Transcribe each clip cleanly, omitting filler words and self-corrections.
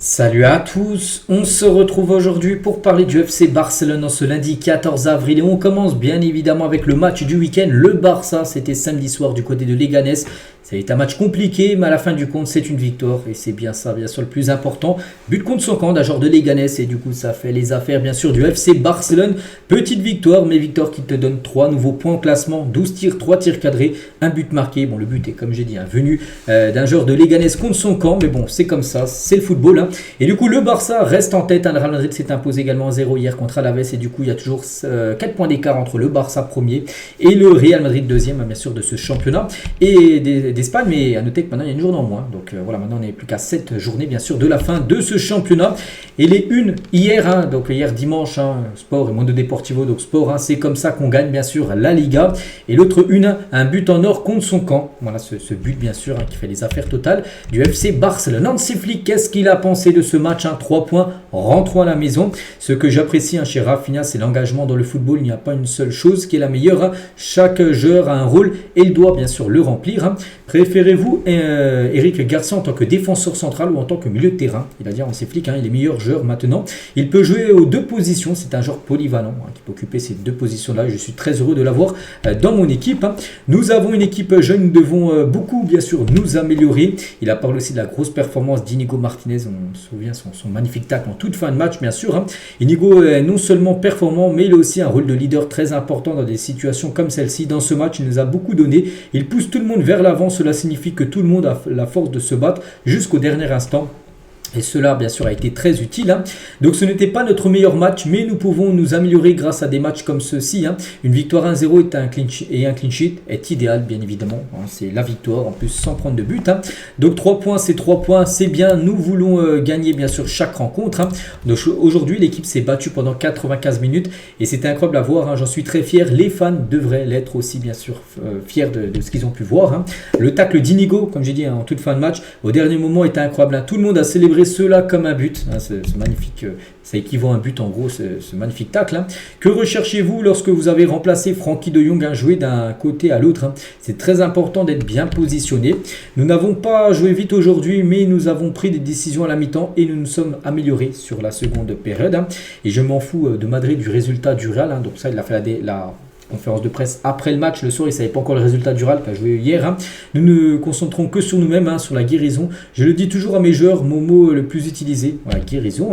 Salut à tous, on se retrouve aujourd'hui pour parler du FC Barcelone en ce lundi 14 avril et on commence bien évidemment avec le match du week-end. Le Barça, c'était samedi soir du côté de Leganés. Ça a été un match compliqué, mais à la fin du compte, c'est une victoire et c'est bien ça, bien sûr, le plus important. But contre son camp d'un joueur de Leganés et du coup, ça fait les affaires, bien sûr, du FC Barcelone. Petite victoire, mais victoire qui te donne 3 nouveaux points au classement, 12 tirs, 3 tirs cadrés, un but marqué. Bon, le but est, comme j'ai dit, venu d'un joueur de Leganés contre son camp, mais bon, c'est comme ça, c'est le football. Et du coup, le Barça reste en tête. Le Real Madrid s'est imposé également 0 hier contre Alaves et du coup, il y a toujours 4 points d'écart entre le Barça premier et le Real Madrid deuxième, bien sûr, de ce championnat et d'Espagne, mais à noter que maintenant il y a une journée en moins. Donc voilà, maintenant on n'est plus qu'à 7 journées bien sûr de la fin de ce championnat. Et les unes hier, donc hier dimanche, Sport et Mundo Deportivo, donc Sport, c'est comme ça qu'on gagne bien sûr la Liga. Et l'autre un but en or contre son camp. Voilà ce but bien sûr qui fait les affaires totales du FC Barcelone. Nancy Flick, qu'est-ce qu'il a pensé de ce match? 3 points, rentrons à la maison. Ce que j'apprécie chez Rafinha, c'est l'engagement dans le football. Il n'y a pas une seule chose qui est la meilleure. Chaque joueur a un rôle et il doit bien sûr le remplir. Préférez-vous Eric Garcia en tant que défenseur central ou en tant que milieu de terrain? Il va dire on s'explique, il est meilleur joueur maintenant. Il peut jouer aux deux positions, c'est un joueur polyvalent qui peut occuper ces deux positions-là. Je suis très heureux de l'avoir dans mon équipe. Nous avons une équipe jeune, nous devons beaucoup bien sûr nous améliorer. Il a parlé aussi de la grosse performance d'Inigo Martinez, on se souvient son magnifique tacle en toute fin de match bien sûr. Inigo est non seulement performant, mais il a aussi un rôle de leader très important dans des situations comme celle-ci. Dans ce match, il nous a beaucoup donné. Il pousse tout le monde vers l'avant. Cela signifie que tout le monde a la force de se battre jusqu'au dernier instant. Et cela, bien sûr, a été très utile. Donc, ce n'était pas notre meilleur match, mais nous pouvons nous améliorer grâce à des matchs comme ceux-ci. Une victoire 1-0 et un clean sheet est idéal, bien évidemment. C'est la victoire, en plus, sans prendre de but. Donc, 3 points, c'est 3 points, c'est bien. Nous voulons gagner, bien sûr, chaque rencontre. Donc, aujourd'hui, l'équipe s'est battue pendant 95 minutes et c'était incroyable à voir. J'en suis très fier. Les fans devraient l'être aussi, bien sûr, fiers de ce qu'ils ont pu voir. Le tacle d'Inigo, comme j'ai dit, en toute fin de match, au dernier moment, était incroyable. Tout le monde a célébré cela comme un but, ce magnifique, ça équivaut à un but en gros, ce magnifique tacle. Que recherchez-vous lorsque vous avez remplacé Frankie de Jong, joué d'un côté à l'autre? C'est très important d'être bien positionné. Nous n'avons pas joué vite aujourd'hui, mais nous avons pris des décisions à la mi-temps et nous nous sommes améliorés sur la seconde période. Et je m'en fous de Madrid du résultat du Real, donc ça il a fait la conférence de presse après le match. Le soir, il ne savait pas encore le résultat du Real qui a joué hier. Nous ne concentrons que sur nous-mêmes, sur la guérison. Je le dis toujours à mes joueurs, mon mot le plus utilisé, voilà, guérison.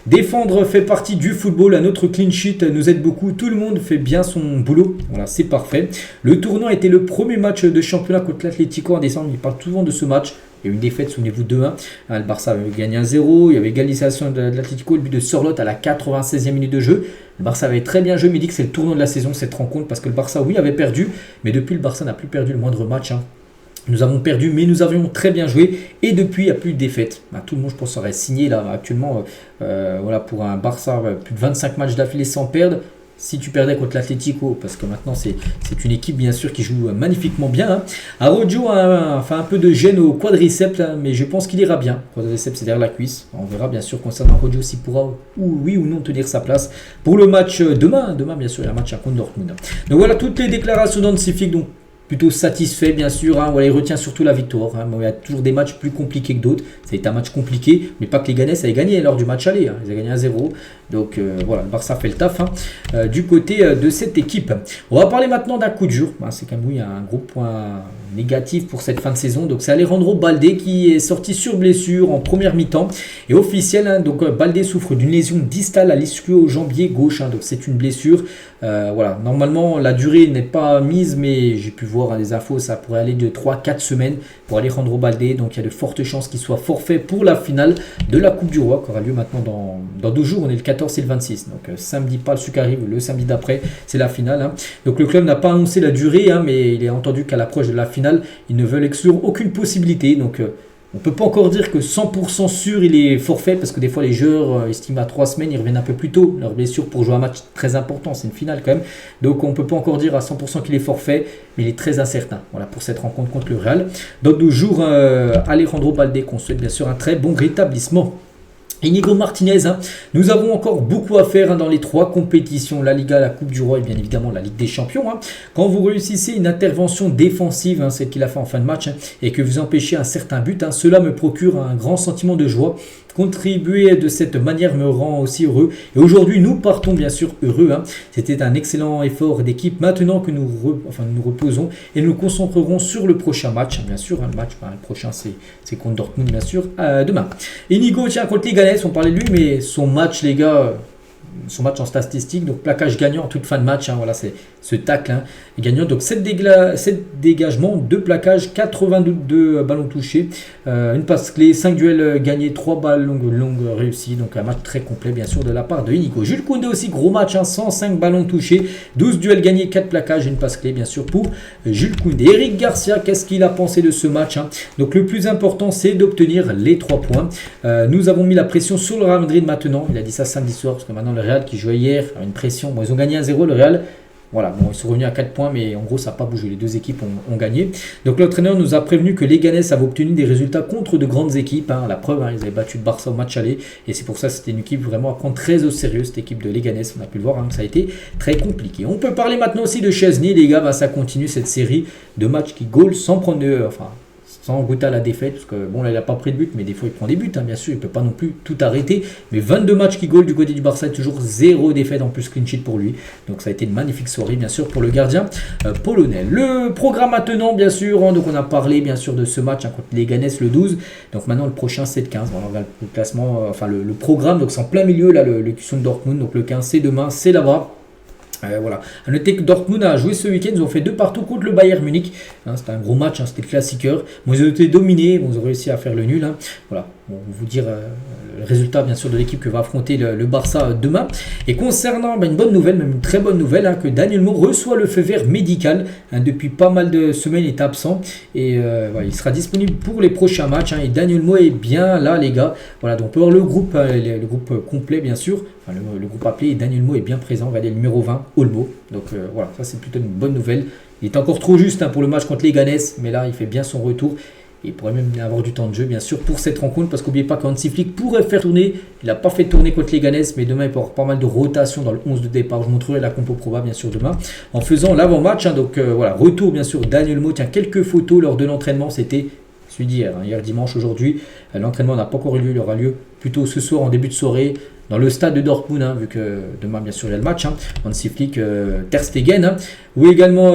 Défendre fait partie du football. Notre clean sheet nous aide beaucoup. Tout le monde fait bien son boulot. Voilà, c'est parfait. Le tournoi était le premier match de championnat contre l'Atlético en décembre. Il parle souvent de ce match. Il y a eu une défaite, souvenez-vous, 2-1. Le Barça avait gagné 1-0. Il y avait égalisation de l'Atlético, le but de Sorloth à la 96e minute de jeu. Le Barça avait très bien joué, mais il dit que c'est le tournant de la saison, cette rencontre, parce que le Barça, oui, avait perdu, mais depuis, le Barça n'a plus perdu le moindre match. Nous avons perdu, mais nous avions très bien joué, et depuis, il n'y a plus de défaite. Tout le monde, je pense, aurait signé là actuellement voilà, pour un Barça, plus de 25 matchs d'affilée sans perdre. Si tu perdais contre l'Atlético, parce que maintenant c'est une équipe bien sûr qui joue magnifiquement bien. Araujo a fait un peu de gêne au quadriceps, mais je pense qu'il ira bien. Quadriceps, c'est derrière la cuisse. On verra bien sûr concernant Araujo s'il pourra oui ou non tenir sa place pour le match demain. Demain bien sûr il y a un match contre Dortmund. Donc voilà toutes les déclarations d'Hansi Flick. Donc plutôt satisfait bien sûr, voilà, il retient surtout la victoire. Il y a toujours des matchs plus compliqués que d'autres. Ça a été un match compliqué, mais pas que les Gagnés avaient gagné lors du match aller. Ils avaient gagné 1-0. Donc voilà, le Barça fait le taf du côté de cette équipe. On va parler maintenant d'un coup dur. C'est quand même oui, un gros point négatif pour cette fin de saison. Donc c'est Alejandro Balde qui est sorti sur blessure en première mi-temps. Et officiel, donc Balde souffre d'une lésion distale à l'ischio-jambier gauche. Donc c'est une blessure. Voilà, normalement la durée n'est pas mise, mais j'ai pu voir les infos, ça pourrait aller de 3-4 semaines pour Alejandro Balde. Donc il y a de fortes chances qu'il soit forfait pour la finale de la Coupe du Roi qui aura lieu maintenant dans 2 jours. On est le 14 et le 26. Donc samedi, pas celui qui arrive, le samedi d'après, c'est la finale. Donc le club n'a pas annoncé la durée, mais il est entendu qu'à l'approche de la finale, ils ne veulent exclure aucune possibilité. Donc on ne peut pas encore dire que 100% sûr il est forfait, parce que des fois les joueurs estiment à 3 semaines, ils reviennent un peu plus tôt, leur blessure pour jouer un match très important, c'est une finale quand même. Donc on ne peut pas encore dire à 100% qu'il est forfait, mais il est très incertain voilà, pour cette rencontre contre le Real. Dans 2 jours, Alejandro Balde, qu'on souhaite bien sûr un très bon rétablissement. Inigo Martinez, nous avons encore beaucoup à faire dans les 3 compétitions, la Liga, la Coupe du Roi et bien évidemment la Ligue des Champions. Quand vous réussissez une intervention défensive, celle qu'il a fait en fin de match, et que vous empêchez un certain but, cela me procure un grand sentiment de joie. contribuer de cette manière me rend aussi heureux. Et aujourd'hui, nous partons bien sûr heureux. C'était un excellent effort d'équipe. Maintenant que nous reposons et nous concentrerons sur le prochain match. Bien sûr, le match le prochain, c'est contre Dortmund, bien sûr, demain. Inigo, tiens, contre Leganés, on parlait de lui, mais son match, les gars... Son match en statistique, donc plaquage gagnant en toute fin de match, voilà, c'est ce tacle gagnant, donc 7 dégagements, 2 plaquages, 82 ballons touchés, une passe clé, 5 duels gagnés, 3 balles longues réussies, donc un match très complet bien sûr de la part de Inigo. Jules Koundé aussi, gros match, 105 ballons touchés, 12 duels gagnés, 4 plaquages et une passe clé bien sûr pour Jules Koundé. Eric Garcia, qu'est-ce qu'il a pensé de ce match Donc le plus important c'est d'obtenir les 3 points. Nous avons mis la pression sur le Real Madrid maintenant, il a dit ça samedi soir, parce que maintenant le Real qui jouait hier a une pression, bon, ils ont gagné 1-0 le Real. Voilà, bon, ils sont revenus à 4 points, mais en gros, ça n'a pas bougé. Les deux équipes ont gagné. Donc, l'entraîneur nous a prévenu que Leganés avait obtenu des résultats contre de grandes équipes. La preuve, ils avaient battu le Barça au match aller. Et c'est pour ça que c'était une équipe vraiment à prendre très au sérieux, cette équipe de Leganés. On a pu le voir, ça a été très compliqué. On peut parler maintenant aussi de Szczęsny, les gars. Ça continue cette série de matchs qui goal sans prendre sans goûter à la défaite, parce que bon là il n'a pas pris de but, mais des fois il prend des buts, bien sûr, il ne peut pas non plus tout arrêter, mais 22 matchs qui goal du côté du Barça, toujours 0 défaite, en plus clean sheet pour lui, donc ça a été une magnifique soirée bien sûr pour le gardien polonais. Le programme maintenant bien sûr, donc on a parlé bien sûr de ce match contre Leganés le 12, donc maintenant le prochain c'est le 15, on regarde le classement, le programme, donc c'est en plein milieu là le Kusum Dortmund, donc le 15 c'est demain, c'est là-bas. Voilà. À noter que Dortmund a joué ce week-end, ils ont fait 2 partout contre le Bayern Munich. C'était un gros match, c'était le classiqueur. Bon, ils ont été dominés, ils ont réussi à faire le nul. Voilà. Bon, vous dire le résultat bien sûr de l'équipe que va affronter le Barça demain. Et concernant une bonne nouvelle, même une très bonne nouvelle, que Daniel Mo reçoit le feu vert médical. Depuis pas mal de semaines, il est absent et il sera disponible pour les prochains matchs. Et Daniel Mo est bien là, les gars. Voilà, donc on peut voir le groupe complet bien sûr. Le groupe appelé et Daniel Mo est bien présent. Regardez le numéro 20, Olmo. Donc voilà, ça c'est plutôt une bonne nouvelle. Il est encore trop juste pour le match contre Leganés, mais là il fait bien son retour. Il pourrait même avoir du temps de jeu, bien sûr, pour cette rencontre, parce qu'oubliez pas qu'Hansi Flick pourrait faire tourner. Il n'a pas fait tourner contre Leganés, mais demain, il peut y avoir pas mal de rotation dans le 11 de départ. Je vous montrerai la compo probable, bien sûr, demain, en faisant l'avant-match. Donc voilà, retour, bien sûr, Daniel Mo. Tiens, quelques photos lors de l'entraînement. C'était celui d'hier, hier dimanche, aujourd'hui. L'entraînement n'a pas encore eu lieu, il aura lieu plutôt ce soir, en début de soirée, dans le stade de Dortmund, vu que demain, bien sûr, il y a le match. Hansi Flick, Ter Stegen, ou également,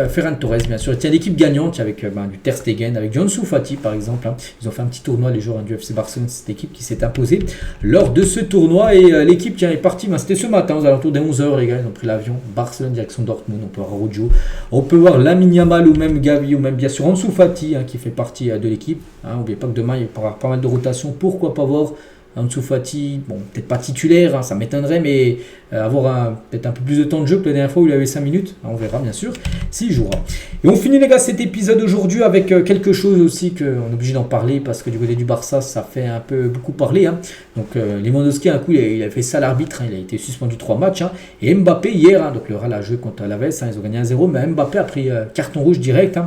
Ferran Torres, bien sûr. Tiens, l'équipe gagnante avec du Ter Stegen, avec Ansu Fati, par exemple. Ils ont fait un petit tournoi, les joueurs du FC Barcelone, c'est cette équipe qui s'est imposée lors de ce tournoi. Et l'équipe est partie, c'était ce matin, aux alentours des 11h, les gars. Ils ont pris l'avion, Barcelone, direction Dortmund. On peut voir Rojo, on peut voir Lamine Yamal, ou même Gavi, ou même bien sûr Ansu Fati, qui fait partie de l'équipe. N'oubliez pas que demain, il y aura pas mal de rotation. Pourquoi pas voir Ansu Fati, bon, peut-être pas titulaire, ça m'étonnerait, mais avoir peut-être un peu plus de temps de jeu que la dernière fois où il avait 5 minutes. On verra bien sûr s'il jouera. Et on finit les gars cet épisode aujourd'hui avec quelque chose aussi qu'on est obligé d'en parler parce que du côté du Barça, ça fait un peu beaucoup parler. Donc Lewandowski, un coup, il a fait ça à l'arbitre, il a été suspendu 3 matchs. Et Mbappé hier, donc le Real a joué contre Alaves, ils ont gagné 1-0, mais Mbappé a pris carton rouge direct.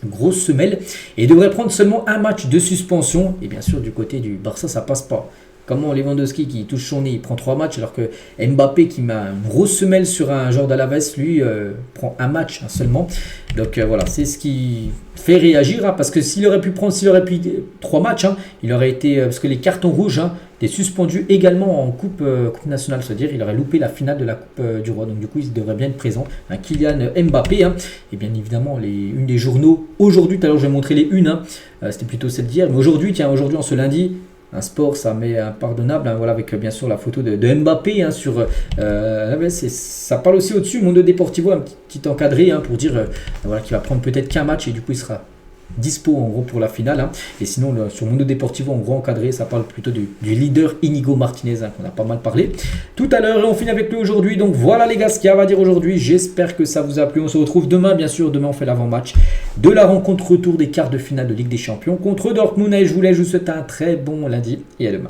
Grosse semelle et devrait prendre seulement un match de suspension. Et bien sûr du côté du Barça ça passe pas. Comment Lewandowski qui touche son nez il prend 3 matchs alors que Mbappé qui met une grosse semelle sur un joueur d'Alaves lui prend un match seulement. Donc voilà, c'est ce qui fait réagir parce que s'il aurait pu 3 matchs, il aurait été parce que les cartons rouges étaient suspendus également en coupe nationale, c'est-à-dire il aurait loupé la finale de la Coupe du Roi. Donc du coup il devrait bien être présent. Kylian Mbappé et bien évidemment une des journaux aujourd'hui, tout à l'heure je vais montrer les unes, c'était plutôt celle d'hier, mais aujourd'hui en ce lundi. Un sport, ça m'est impardonnable, voilà, avec bien sûr la photo de Mbappé sur ça parle aussi au-dessus, Mundo Deportivo, un petit encadré pour dire voilà, qu'il va prendre peut-être qu'un match et du coup il sera dispo en gros pour la finale. Et sinon sur Mundo Deportivo en gros encadré, ça parle plutôt du leader Inigo Martinez qu'on a pas mal parlé tout à l'heure et on finit avec lui aujourd'hui. Donc voilà les gars ce qu'il y a à dire aujourd'hui, j'espère que ça vous a plu. On se retrouve demain, bien sûr, demain on fait l'avant-match de la rencontre retour des quarts de finale de Ligue des Champions contre Dortmund et je vous souhaite un très bon lundi et à demain.